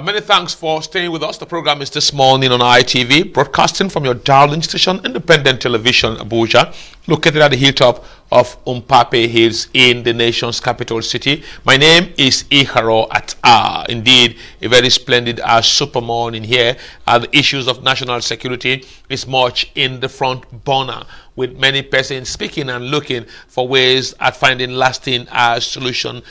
Many thanks for staying with us. The program is this morning on ITV, broadcasting from your darling station, Independent Television, Abuja, located at the hilltop of Umpape Hills in the nation's capital city. My name is Iharo Atta. Indeed, a very splendid super morning here. The issues of national security is much in the front burner, with many persons speaking and looking for ways at finding lasting solution.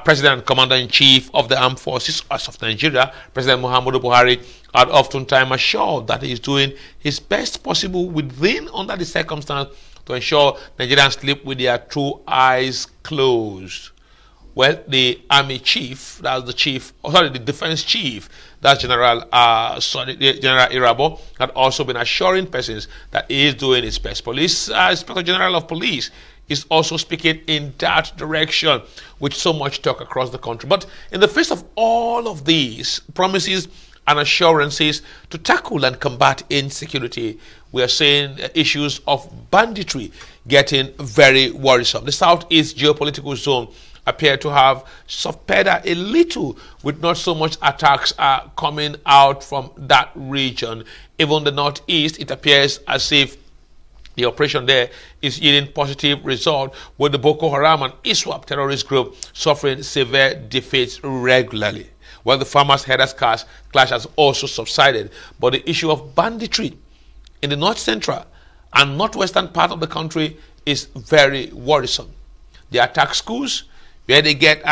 President and Commander-in-Chief of the Armed Forces of Nigeria, President Muhammadu Buhari, had oftentimes assured that he is doing his best possible under the circumstance to ensure Nigerians sleep with their two eyes closed. Well, the army chief, the defense chief, that's General Irabo, had also been assuring persons that he is doing his best. Inspector General of Police is also speaking in that direction, with so much talk across the country. But in the face of all of these promises and assurances to tackle and combat insecurity, we are seeing issues of banditry getting very worrisome. The southeast geopolitical zone appear to have suffered a little, with not so much attacks coming out from that region. Even the northeast, it appears as if the operation there is yielding positive result, with the Boko Haram and ISWAP terrorist group suffering severe defeats regularly. Well, the farmers' herders clash has also subsided, but the issue of banditry in the north central and northwestern part of the country is very worrisome. They attack schools where they make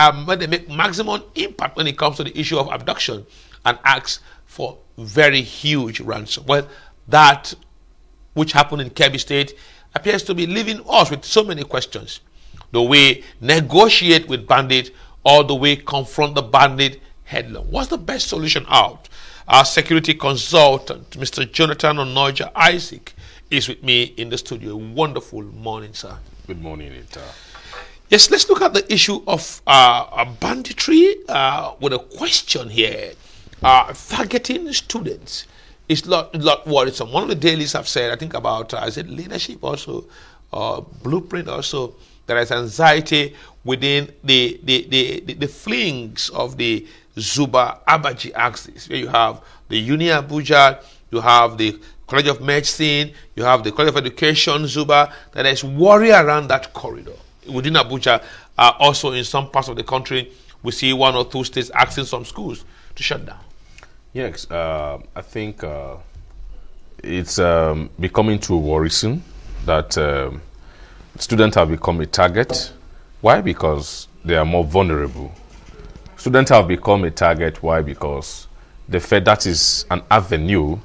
maximum impact when it comes to the issue of abduction, and ask for very huge ransom. Well, that which happened in Kebbi State appears to be leaving us with so many questions. Do we negotiate with bandit, or do we confront the bandit headlong? What's the best solution out? Our security consultant, Mr. Jonathan Onoja Isaac, is with me in the studio. Wonderful morning, sir. Good morning, Ita. Yes, let's look at the issue of banditry with a question here. Targeting students is lot worrisome. One of the dailies have said, I think about, is it leadership also, blueprint also, there is anxiety within the flings of the Zuba Abaji axis, where you have the Uni Abuja, you have the College of Medicine, you have the College of Education, Zuba. There is worry around that corridor. Within Abuja, also in some parts of the country, we see one or two states asking some schools to shut down. Yes, I think it's becoming too worrisome that students have become a target. Why? Because they are more vulnerable. Students have become a target. Why? Because they feel that is an avenue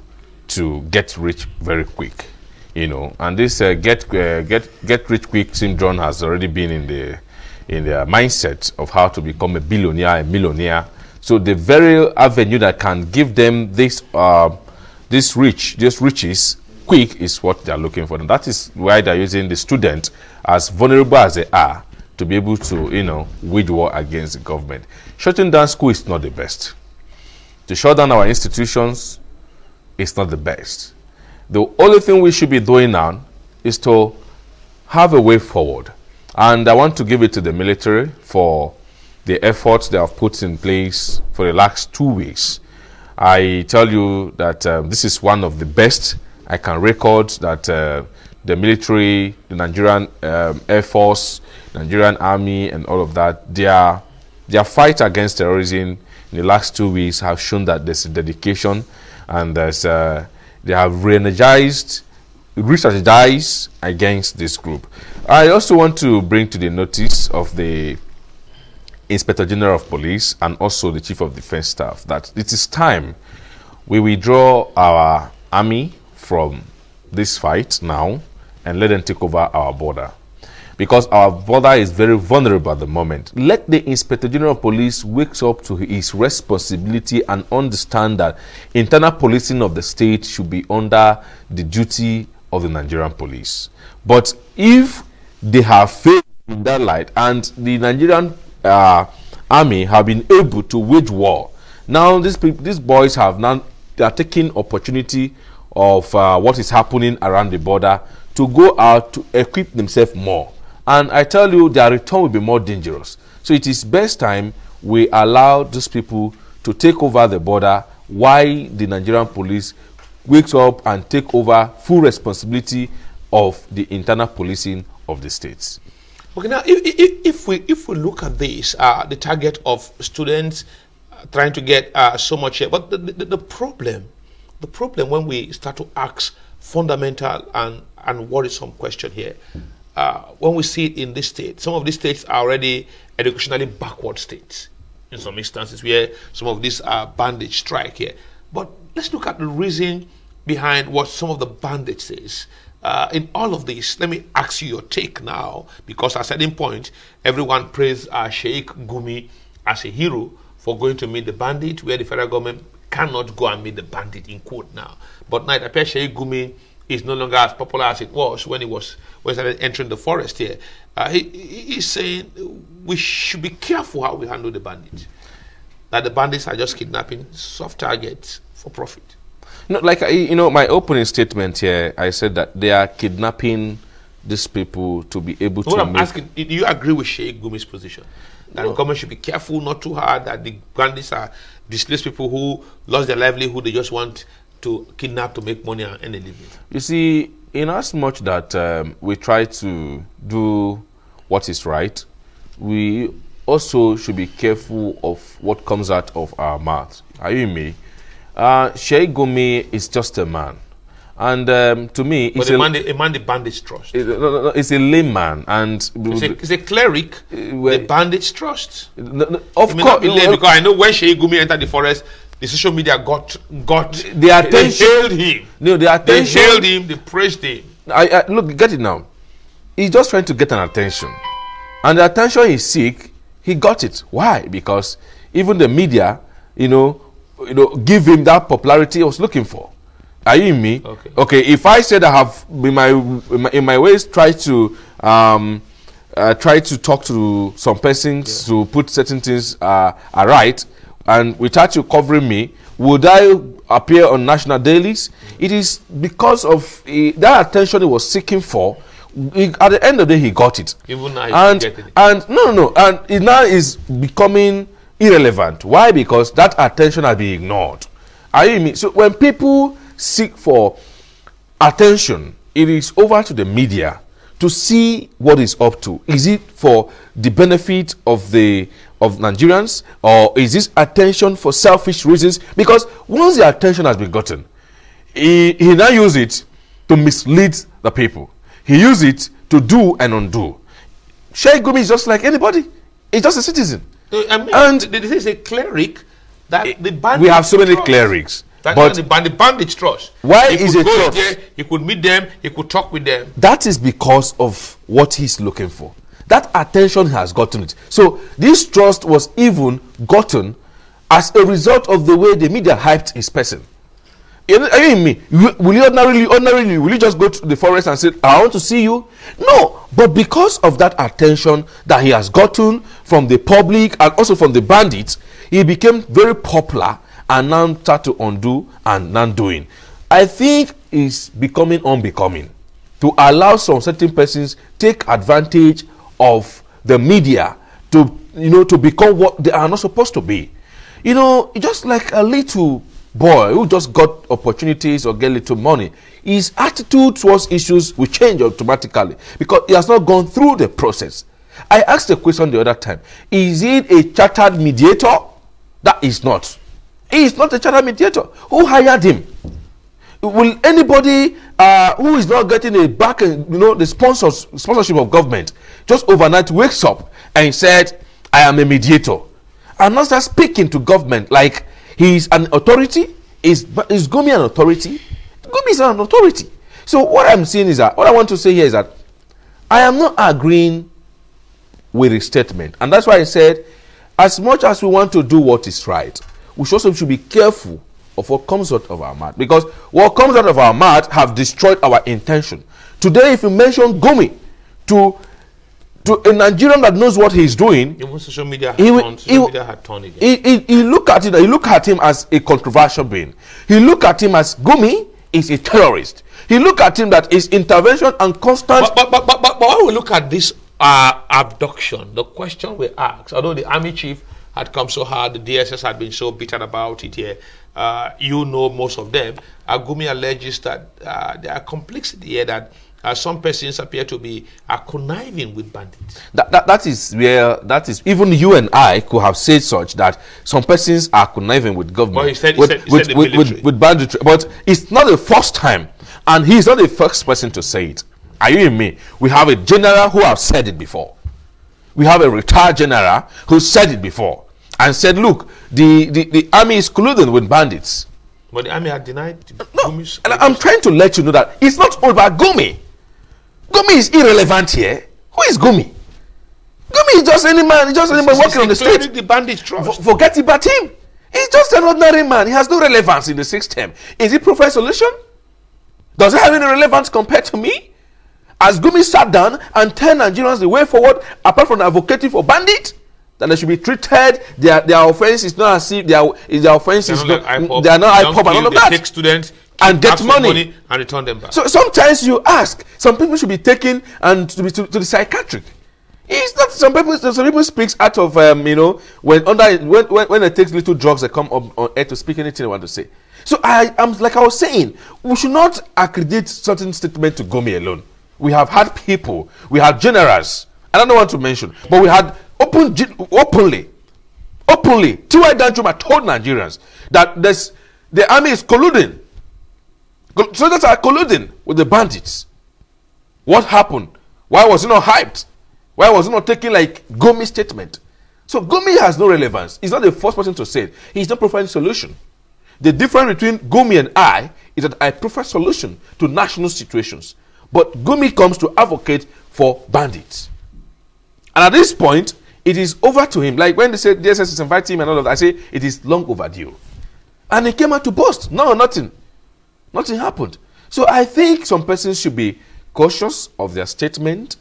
to get rich very quick. And this get rich quick syndrome has already been in their mindset of how to become a billionaire, a millionaire. So the very avenue that can give them this riches quick is what they are looking for, and that is why they are using the student, as vulnerable as they are, to be able to wage war against the government. Shutting down school is not the best. To shut down our institutions is not the best. The only thing we should be doing now is to have a way forward. And I want to give it to the military for the efforts they have put in place for the last 2 weeks. I tell you that this is one of the best I can record, that the military, the Nigerian Air Force, Nigerian Army, and all of that, their fight against terrorism in the last 2 weeks have shown that there's a dedication, and they have re-strategized against this group. I also want to bring to the notice of the Inspector General of Police and also the Chief of Defense Staff that it is time we withdraw our army from this fight now and let them take over our border, because our border is very vulnerable at the moment. Let the Inspector General of Police wake up to his responsibility and understand that internal policing of the state should be under the duty of the Nigerian police. But if they have failed in that light, and the Nigerian army have been able to wage war, now these boys they are taking opportunity of what is happening around the border to go out to equip themselves more. And I tell you, their return will be more dangerous. So it is best time we allow these people to take over the border, why the Nigerian police wakes up and take over full responsibility of the internal policing of the states. Okay, now if we look at this, the target of students trying to get so much here, but the problem when we start to ask fundamental and worrisome question here, when we see it in this state, some of these states are already educationally backward states in some instances where some of these bandits strike here. But let's look at the reason behind what some of the bandits says. In all of this, let me ask you your take now, because at a certain point, everyone praised Sheikh Gumi as a hero for going to meet the bandit, where the federal government cannot go and meet the bandit, in quote now. But now it appears Sheikh Gumi is no longer as popular as it was when he started entering the forest here. He's saying we should be careful how we handle the bandits. That the bandits are just kidnapping soft targets for profit. No, like my opening statement here, I said that they are kidnapping these people to be able to. I'm asking, do you agree with Sheikh Gumi's position that the government should be careful, not too hard, that the bandits are displaced people who lost their livelihood, they just want to kidnap to make money and earn a living? You see, in as much that we try to do what is right, we also should be careful of what comes out of our mouths. Are you with me? Sheikh Gumi is just a man, and to me, it's a man the bandits trust. It's a layman, and it's a cleric. The bandits trust. Of course, because I know when Sheikh Gumi entered the forest, the social media got the attention. They hailed him. No, the attention. They hailed him. They praised him. I look, get it now. He's just trying to get an attention, and the attention he seek, he got it. Why? Because even the media, give him that popularity he was looking for. Are you in me? Okay. If I said I have in my ways tried to talk to some persons to put certain things right, and without you covering me, would I appear on national dailies? It is because of that attention he was seeking for. At the end of the day, he got it. Even now, he's getting it. And it now is becoming irrelevant. Why? Because that attention has been ignored. Are you me? So when people seek for attention, it is over to the media to see what is up to. Is it for the benefit of Nigerians, or is this attention for selfish reasons? Because once the attention has been gotten, he now use it to mislead the people. He use it to do and undo. Sheikh Gumi is just like anybody. He's just a citizen. And this is a cleric that the bandits. We have so many clerics. But the bandits trust. Why is it trust? There, he could meet them, he could talk with them. That is because of what he's looking for. That attention has gotten it. So this trust was even gotten as a result of the way the media hyped his person. Are you in me? Will you ordinarily, will you just go to the forest and say, I want to see you? No. But because of that attention that he has gotten from the public and also from the bandits, he became very popular and now start to undo and non-doing. I think it's becoming unbecoming to allow some certain persons take advantage of the media to become what they are not supposed to be. Just like a little boy who just got opportunities or get little money, his attitude towards issues will change automatically because he has not gone through the process. I asked a question the other time. Is it a chartered mediator? That is not. He is not a chartered mediator. Who hired him? Will anybody who is not getting a back, the sponsorship of government, just overnight wakes up and said, I am a mediator, and not start speaking to government like he is an authority? Is Gumi an authority? Gumi is an authority. So what I'm saying is that, what I want to say here is that I am not agreeing with his statement. And that's why I said, as much as we want to do what is right, we should be careful of what comes out of our mouth. Because what comes out of our mouth have destroyed our intention. Today, if you mention Gumi to a Nigerian that knows what he's doing, even social media had turned again. He look at him as a controversial being. He look at him as Gumi is a terrorist. He look at him that is intervention and constant. But when we look at this abduction, the question we ask, although the army chief had come so hard, the DSS had been so bitter about it here. You know most of them. Gumi alleges that there are complexity here, that some persons appear to be conniving with bandits. That is even you and I could have said such, that some persons are conniving with government. Well, he said the military. With banditry. But it's not the first time, and he's not the first person to say it. Are you in me? We have a general who have said it before. We have a retired general who said it before and said, look, the army is colluding with bandits. But the army had denied Gumi's. And I'm trying to let you know that it's not all about Gumi. Gumi is irrelevant here. Who is Gumi? Gumi is just any man. He's just any man walking on the street. The bandits trust. Forget about him. He's just an ordinary man. He has no relevance in the system. Is he Prophet Solution? Does it have any relevance compared to me? As Gumi sat down and tell Nigerians the way forward, apart from advocating for bandits, that they should be treated, their offense is not as if their offense is not, they are not IPOB and all of that. Take students and get money and return them back. So sometimes you ask, some people should be taken and to the psychiatric. It's not, some people speaks out of when they take little drugs, they come up on air to speak anything they want to say. So I'm like I was saying, we should not accredit certain statement to Gumi alone. We have had people, we had generals, I don't want to mention, but we had openly, T.Y. Danjuma told Nigerians that the army is colluding. Soldiers are colluding with the bandits. What happened? Why was it not hyped? Why was it not taken like Gumi's statement? So Gumi has no relevance. He's not the first person to say it. He's not providing solution. The difference between Gumi and I is that I prefer solution to national situations. But Gumi comes to advocate for bandits. And at this point, it is over to him. Like when they said DSS is inviting him and all of that, I say it is long overdue. And he came out to boast. No, nothing. Nothing happened. So I think some persons should be cautious of their statement.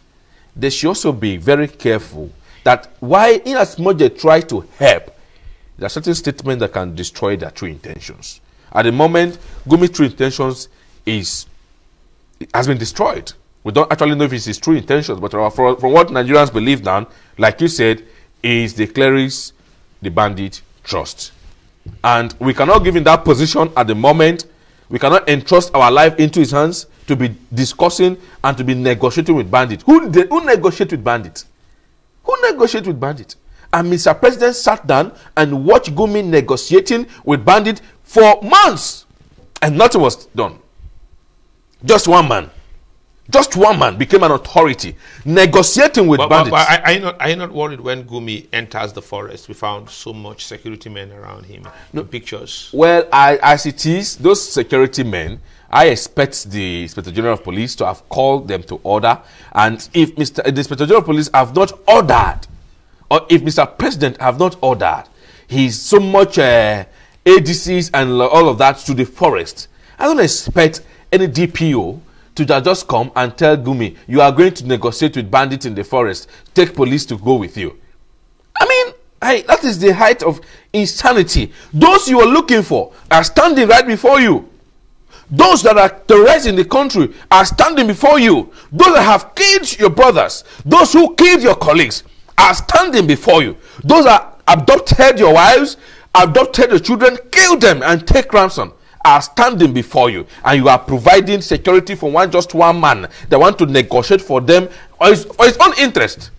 They should also be very careful that why, in as much they try to help, there are certain statements that can destroy their true intentions. At the moment, Gumi's true intentions has been destroyed. We don't actually know if it's his true intentions, but from what Nigerians believe now, like you said, is the clerics, the bandit trust. And we cannot give him that position at the moment. We cannot entrust our life into his hands to be discussing and to be negotiating with bandits. Who negotiate with bandits? Who negotiate with bandits? And Mr. President sat down and watched Gumi negotiating with bandits for months. And nothing was done. Just one man became an authority negotiating with bandits. But are you not worried when Gumi enters the forest? We found so much security men around him. No pictures. Well, as it is, those security men, I expect the Inspector General of Police to have called them to order. And if the Inspector General of Police have not ordered, or if Mr. President have not ordered, he's so much ADCs and all of that to the forest, I don't expect any DPO to just come and tell Gumi, you are going to negotiate with bandits in the forest. Take police to go with you. I mean, that is the height of insanity. Those you are looking for are standing right before you. Those that are terrorizing the country are standing before you. Those that have killed your brothers, those who killed your colleagues are standing before you. Those that abducted your wives, abducted your children, killed them and take ransom, are standing before you, and you are providing security for just one man that want to negotiate for them or his own interest,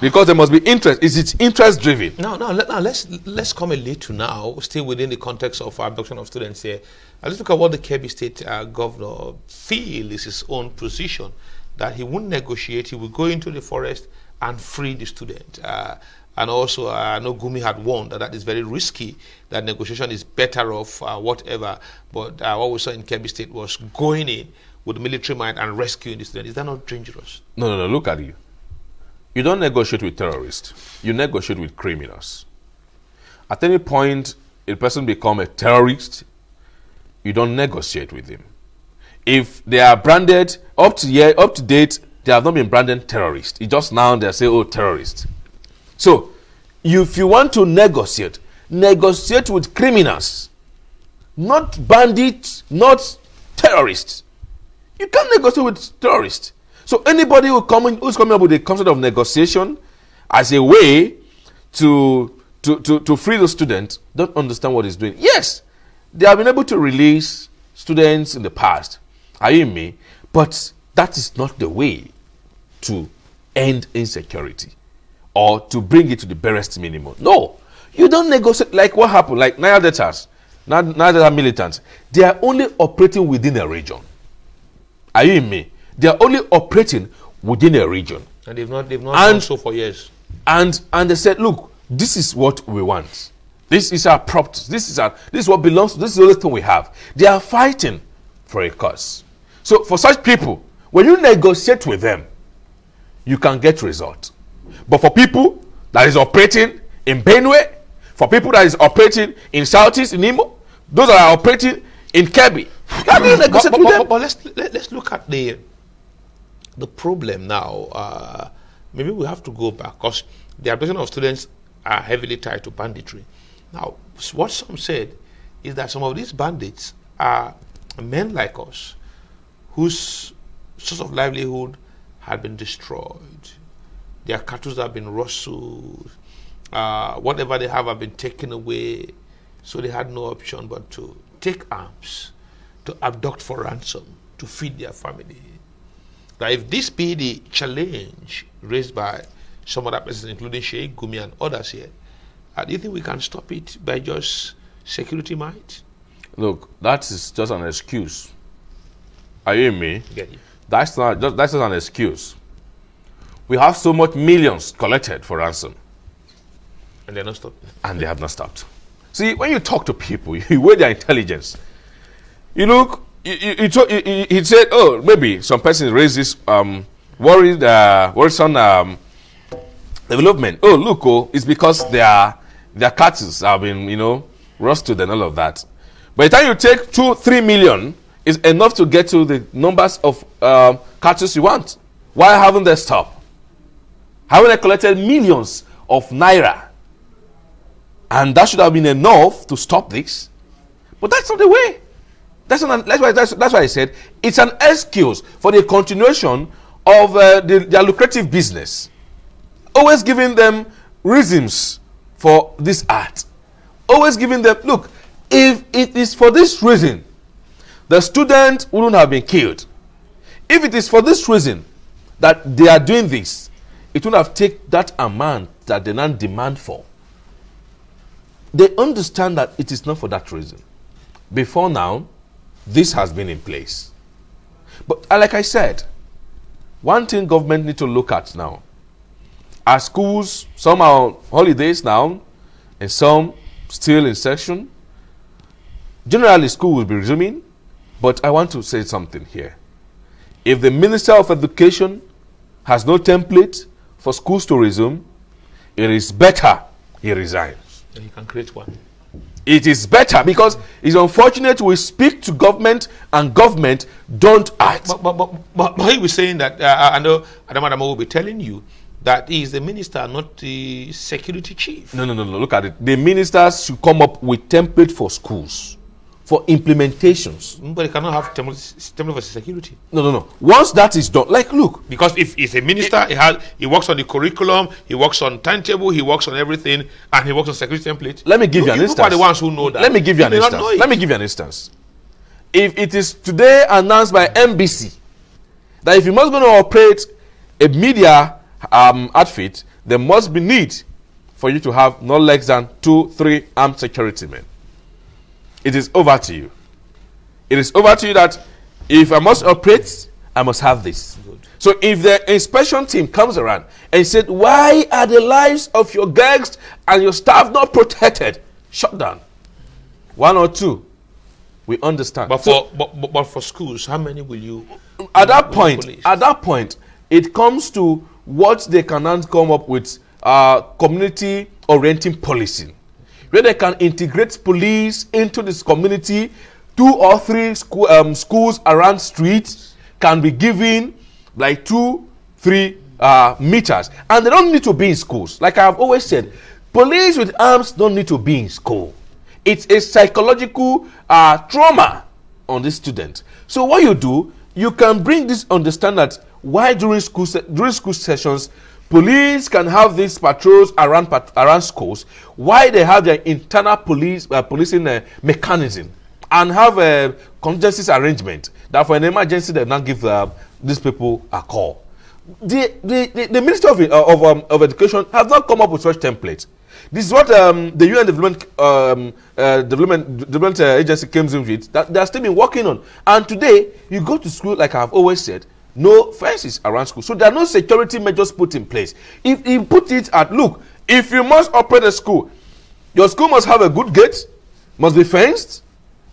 because there must be interest. Is it interest driven? Now let's come a little now, still within the context of abduction of students here. Let's look at what the Kebbi State governor feels is his own position, that he won't negotiate. He will go into the forest and free the student. And also, I know Gumi had warned that is very risky, that negotiation is better off, whatever. But what we saw in Kebbi State was going in with military might and rescuing the student. Is that not dangerous? No. Look at you. You don't negotiate with terrorists. You negotiate with criminals. At any point, a person become a terrorist, you don't negotiate with him. If they are branded, up to date, they have not been branded terrorists. It's just now they say, oh, terrorists. So, if you want to negotiate with criminals, not bandits, not terrorists. You can't negotiate with terrorists. So anybody who's coming up with a concept of negotiation as a way to to free the students don't understand what he's doing. Yes, they have been able to release students in the past. Are you in me? But that is not the way to end insecurity or to bring it to the barest minimum. No, you don't negotiate like what happened, like Niger Delta militants. They are only operating within a region. Are you in me? They are only operating within a region. And they've not done so for years. And they said, look, this is what we want. This is our property. This is what belongs to. This is the only thing we have. They are fighting for a cause. So for such people, when you negotiate with them, you can get result. But for people that is operating in Benue, for people that is operating in Southeast, in Imo, those that are operating in Kebbi, how do you negotiate with them? But let's look at the problem now. Maybe we have to go back because the abduction of students are heavily tied to banditry. Now, what some said is that some of these bandits are men like us whose source of livelihood had been destroyed. Their cattle have been rustled. Whatever they have been taken away. So they had no option but to take arms, to abduct for ransom, to feed their family. Now, if this be the challenge raised by some other persons, including Sheikh Gumi and others here, do you think we can stop it by just security might? Look, that is just an excuse. Are you in me? Get you. That's just an excuse. We have so much millions collected for ransom. And they're not stopped. And they have not stopped. See, when you talk to people, you weigh their intelligence. You look, he said, oh, maybe some person raised this worrisome development. Oh, look, it's because their cattle have been, rusted and all of that. By the time you take 2-3 million, is enough to get to the numbers of cattle you want. Why haven't they stopped? Haven't they collected millions of naira? And that should have been enough to stop this. But that's not the way. That's why I said it's an excuse for the continuation of their lucrative business. Always giving them reasons for this act. Always giving them, look, if it is for this reason, the student wouldn't have been killed. If it is for this reason that they are doing this, it wouldn't have taken that amount that they now demand for. They understand that it is not for that reason. Before now, this has been in place. But like I said, one thing government need to look at now. Our schools, some are on holidays now, and some still in session. Generally, school will be resuming. But I want to say something here. If the Minister of Education has no template for schools to resume, it is better he resigns. And he can create one. It is better because it's unfortunate we speak to government and government don't act. But he was saying that, I know Adam will be telling you that he is the minister, not the security chief. No. Look at it. The ministers should come up with template for schools. For implementations. But he cannot have template for security. No. Once that is done, like look. Because if he's a minister, he works on the curriculum, he works on timetable, he works on everything, and he works on security template. Let me give you an instance. You are the ones who know that. Let me give you an instance. If it is today announced by NBC that if you must going to operate a media outfit, there must be need for you to have no less than 2-3 armed security men. It is over to you. It is over to you that if I must operate, I must have this. Good. So if the inspection team comes around and said, why are the lives of your guests and your staff not protected? Shut down. 1 or 2. We understand. But for schools, how many will you? At that point, it comes to what they can come up with community orienting policing, where they can integrate police into this community. 2 or 3 schools around streets can be given like 2-3 meters, and they don't need to be in schools. Like I have always said, police with arms don't need to be in school. It's a psychological trauma on the student. So what you do, you can bring this understand that why during school sessions Police can have these patrols around schools, while they have their internal policing mechanism, and have a contingencies arrangement that for an emergency they not give these people a call. The Minister of Education has not come up with such templates. This is what the UN Development Agency came in with, that they are still been working on. And today, you go to school, like I've always said, no fences around school. So there are no security measures put in place. If you put it at, look, if you must operate a school, your school must have a good gate, must be fenced,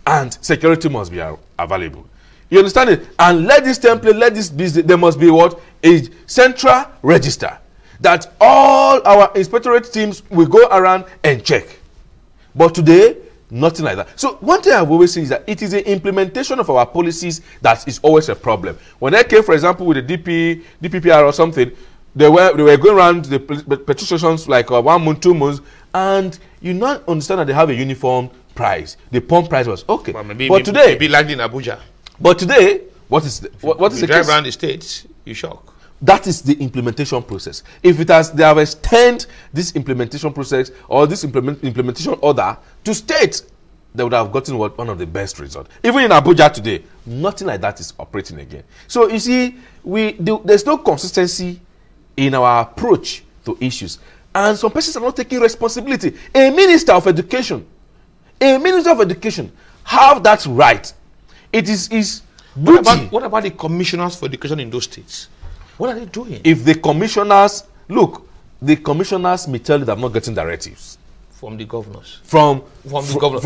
and security must be available. You understand it? And let this template, let this be, there must be what? A central register that all our inspectorate teams will go around and check. But today, nothing like that. So one thing I've always seen is that it is the implementation of our policies that is always a problem. When I came, for example, with the DPPR or something, they were going around the petrol stations like 1 month, 2 months, and you not understand that they have a uniform price. The pump price was okay. Well, but today, maybe like in Abuja. But today, what is the drive case? around the states, you shock. That is the implementation process. If they have extended this implementation process or this implementation order to states, they would have gotten one of the best results. Even in Abuja today, nothing like that is operating again. So you see, there's no consistency in our approach to issues, and some persons are not taking responsibility. A minister of education have that right. It is his duty. What about the commissioners for education in those states? What are they doing? If the commissioners, look, the commissioners may tell you they're not getting directives. From the governors? From the governors.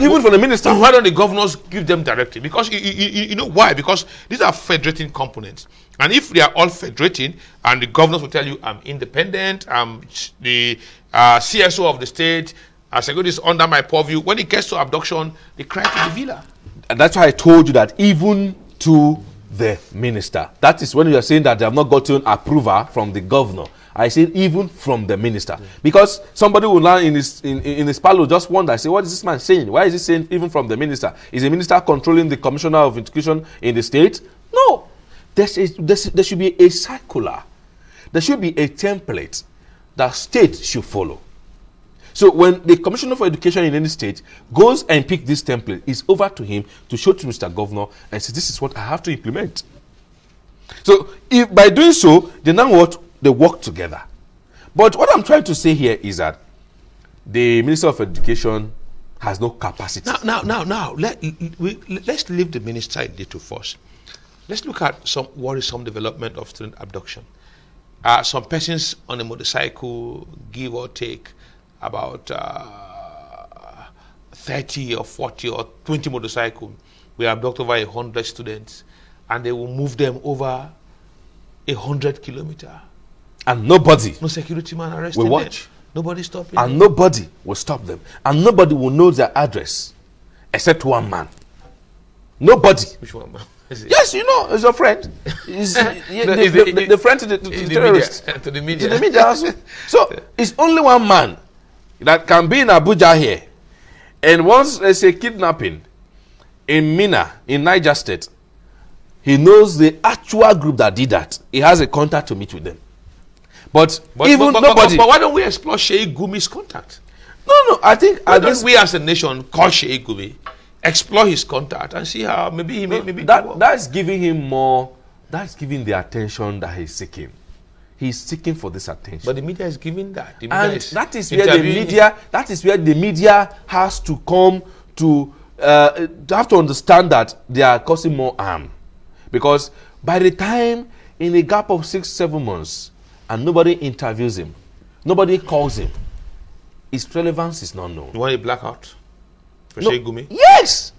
Even from the minister. Why don't the governors give them directive? Because you know why? Because these are federating components. And if they are all federating, and the governors will tell you, I'm independent, I'm the CSO of the state, security is under my purview. When it gets to abduction, they cry to the villa. And that's why I told you that even to the minister. That is when you are saying that they have not gotten approval from the governor. I said even from the minister. Because somebody will now in his parlor just wonder, I say, what is this man saying? Why is he saying even from the minister? Is the minister controlling the commissioner of education in the state? No. There should be a circular. There should be a template that state should follow. So when the commissioner for education in any state goes and pick this template, it's over to him to show to Mr. Governor and say, this is what I have to implement. So if by doing so, they work together. But what I'm trying to say here is that the Minister of Education has no capacity. Now, let's leave the minister a little first. Let's look at some worrisome development of student abduction. Some persons on a motorcycle, give or take, about 30 or 40 or 20 motorcycles will abduct over 100 students, and they will move them over 100 kilometers. And nobody, no security man arresting will watch. Them. Nobody stopping and them. Nobody will stop them. And nobody will know their address except one man. Nobody. Which one man? Yes, you know, it's your friend. The friend to the terrorists. To the media. To the media also. So it's only one man that can be in Abuja here. And once there's a kidnapping in Mina, in Niger State, he knows the actual group that did that. He has a contact to meet with them. But nobody. But why don't we explore Sheikh Gumi's contact? No, I think why don't we as a nation call Sheikh Gumi, explore his contact, and see how maybe that's giving him more. That's giving the attention that he's seeking. He's seeking for this attention. But the media is giving that. That is where the media has to come to have to understand that they are causing more harm. Because by the time, in a gap of 6-7 months, and nobody interviews him, nobody calls him, his relevance is not known. You want a blackout for Sheikh Gumi? Yes!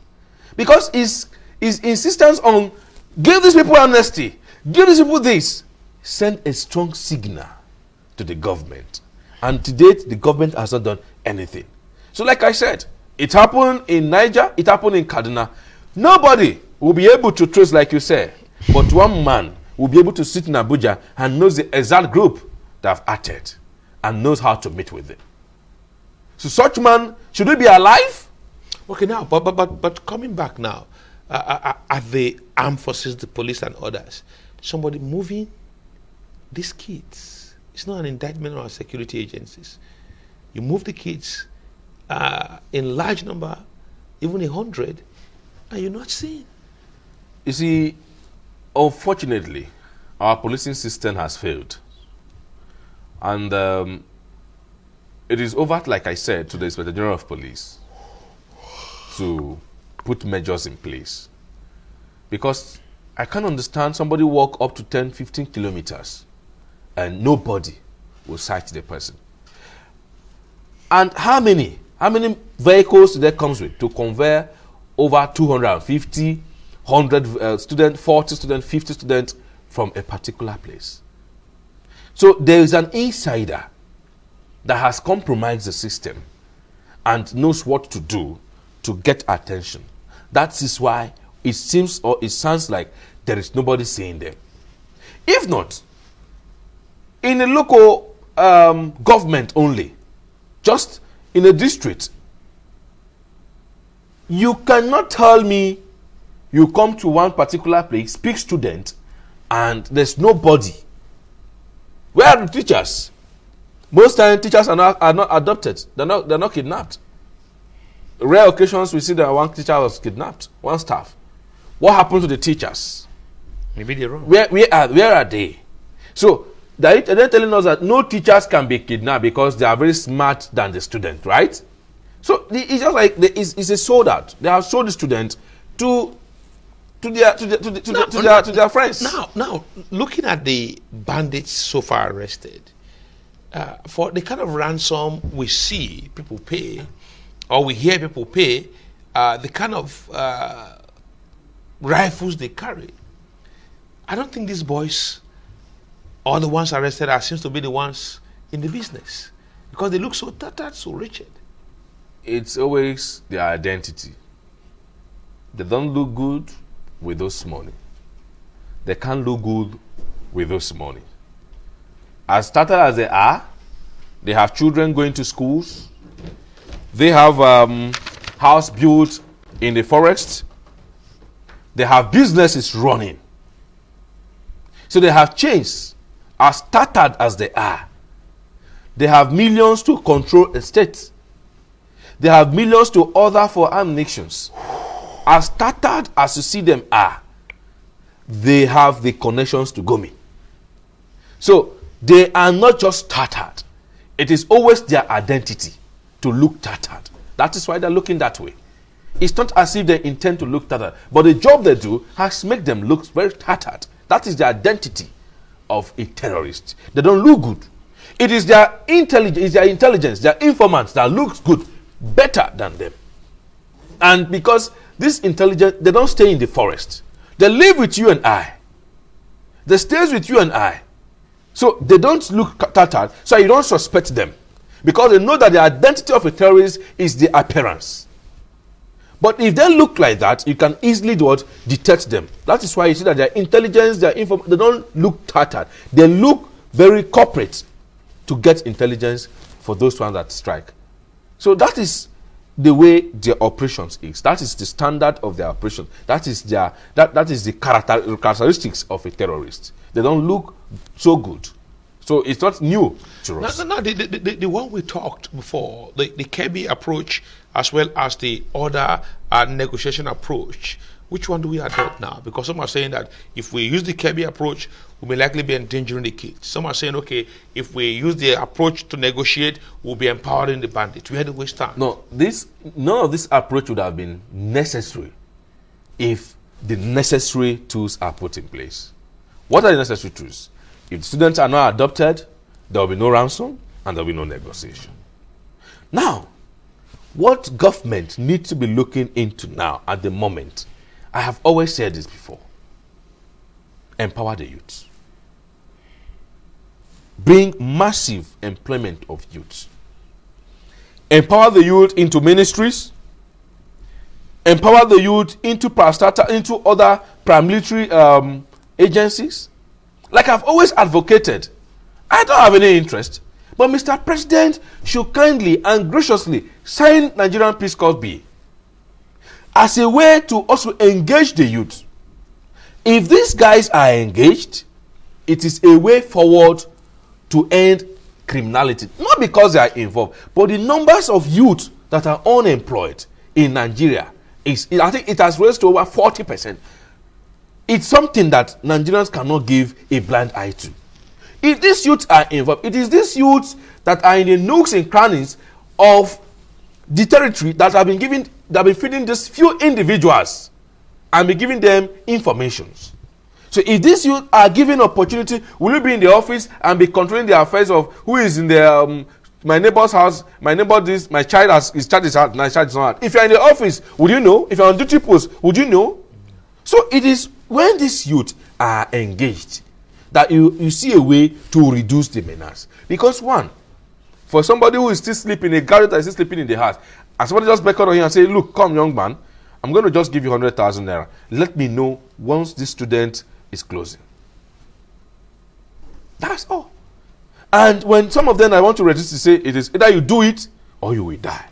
Because his insistence on give these people amnesty, give these people this, send a strong signal to the government. And to date, the government has not done anything. So like I said, it happened in Niger, it happened in Kaduna. Nobody will be able to trace, like you said, but one man will be able to sit in Abuja and knows the exact group that have acted and knows how to meet with them. So such man, should he be alive? Okay, now, but coming back now, are the armed forces, the police and others, somebody moving these kids It's not an indictment on our security agencies. You move the kids in large number, even 100, and you're not seen. You see, unfortunately, our policing system has failed. And it is overt, like I said, to the Inspector General of Police to put measures in place. Because I can't understand somebody walk up to 10, 15 kilometers and nobody will sight the person. And how many vehicles that comes with to convey over 250, 100 students, 40 students, 50 students from a particular place? So there is an insider that has compromised the system and knows what to do to get attention. That is why it seems or it sounds like there is nobody seeing them. If not, in a local government only, just in a district, you cannot tell me you come to one particular place, speak student, and there's nobody. Where are the teachers? Most times teachers are not adopted. They're not kidnapped. Rare occasions we see that one teacher was kidnapped, one staff. What happened to the teachers? Maybe they're wrong. Where are they? So they're telling us that no teachers can be kidnapped because they are very smart than the student, right? So it's just like it's a sold out. They have sold the student to their friends. Now, looking at the bandits so far arrested, for the kind of ransom we see people pay, or we hear people pay, the kind of rifles they carry, I don't think these boys or the ones arrested seems to be the ones in the business, because they look so tattered, so wretched. It's always their identity. They don't look good with those money. They can't look good with those money. As started as they are, they have children going to schools. They have house built in the forest. They have businesses running. So they have chains as tattered as they are. They have millions to control a state. They have millions to order for armed nations. As tattered as you see them are, they have the connections to Gomi. So they are not just tattered. It is always their identity to look tattered. That is why they're looking that way. It's not as if they intend to look tattered, but the job they do has made them look very tattered. That is the identity of a terrorist. They don't look good. It is their intelligence, their informants that looks good, better than them. And because this intelligence, they don't stay in the forest. They live with you and I. They stays with you and I. So they don't look tattered, so you don't suspect them. Because they know that the identity of a terrorist is the appearance. But if they look like that, you can easily detect them. That is why you see that their intelligence, they don't look tattered. They look very corporate to get intelligence for those ones that strike. So that is the way their operations is. That is the standard of their operation. That is the characteristics of a terrorist. They don't look so good. So it's not new to us. No, the one we talked before, the Kirby approach as well as the other negotiation approach, which one do we adopt now? Because some are saying that if we use the Kirby approach, we may likely be endangering the kids. Some are saying, okay, if we use the approach to negotiate, we'll be empowering the bandits. Where do we stand? No, none of this approach would have been necessary if the necessary tools are put in place. What are the necessary tools? If the students are not adopted, there will be no ransom and there will be no negotiation. Now, what government needs to be looking into now at the moment, I have always said this before, empower the youth. Bring massive employment of youth. Empower the youth into ministries. Empower the youth into other paramilitary agencies. Like I've always advocated, I don't have any interest, but Mr. President should kindly and graciously sign Nigerian Peace Corps Bill as a way to also engage the youth. If these guys are engaged, it is a way forward to end criminality. Not because they are involved, but the numbers of youth that are unemployed in Nigeria I think it has raised to over 40%. It's something that Nigerians cannot give a blind eye to. If these youths are involved, it is these youths that are in the nooks and crannies of the territory that have been feeding these few individuals and be giving them informations. So if these youth are given opportunity, will you be in the office and be controlling the affairs of who is in the my neighbor's house, my neighbor this, my child has his child is out, my child is not out. If you're in the office, would you know? If you're on duty post, would you know? So it is when these youth are engaged that you see a way to reduce the menace. Because one, for somebody who is still sleeping, a garret that is still sleeping in the house, and somebody just beckon on him and say, look, come young man, I'm going to just give you 100,000 naira. Let me know once this student is closing. That's all. And when some of them I want to register, say it is either you do it or you will die.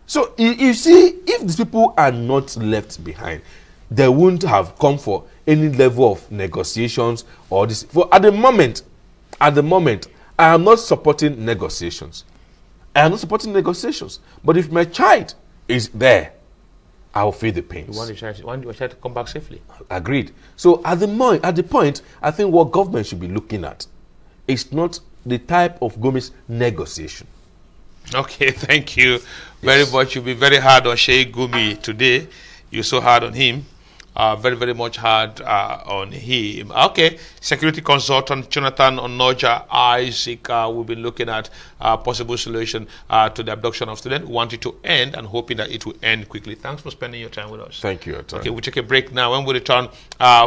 So you see, if these people are not left behind, they wouldn't have come for any level of negotiations or this. For at the moment, I am not supporting negotiations. I am not supporting negotiations. But if my child is there, I will feel the pains. You want your child to come back safely. Agreed. So at the point, I think what government should be looking at is not the type of Gomis negotiation. Okay, thank you very much. You'll be very hard on Sheikh Gumi today. You're so hard on him. Very, very much hard on him. Okay, security consultant Jonathan Onoja Isaac. We've been looking at possible solution to the abduction of students. We want it to end and hoping that it will end quickly. Thanks for spending your time with us. Thank you. Okay, we'll take a break now. When we return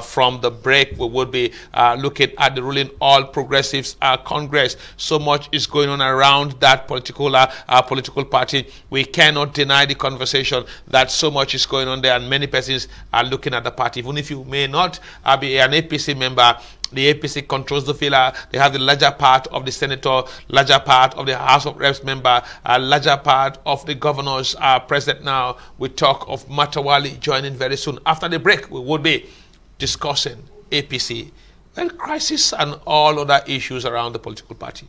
from the break, we will be looking at the ruling All Progressives Congress. So much is going on around that political party. We cannot deny the conversation that so much is going on there, and many persons are looking at the party. Even if you may not be an APC member, the APC controls the filler. They have the larger part of the senator, larger part of the House of Reps member, larger part of the governors are present now. We talk of Matawali joining very soon. After the break, we will be discussing APC, crisis and all other issues around the political party.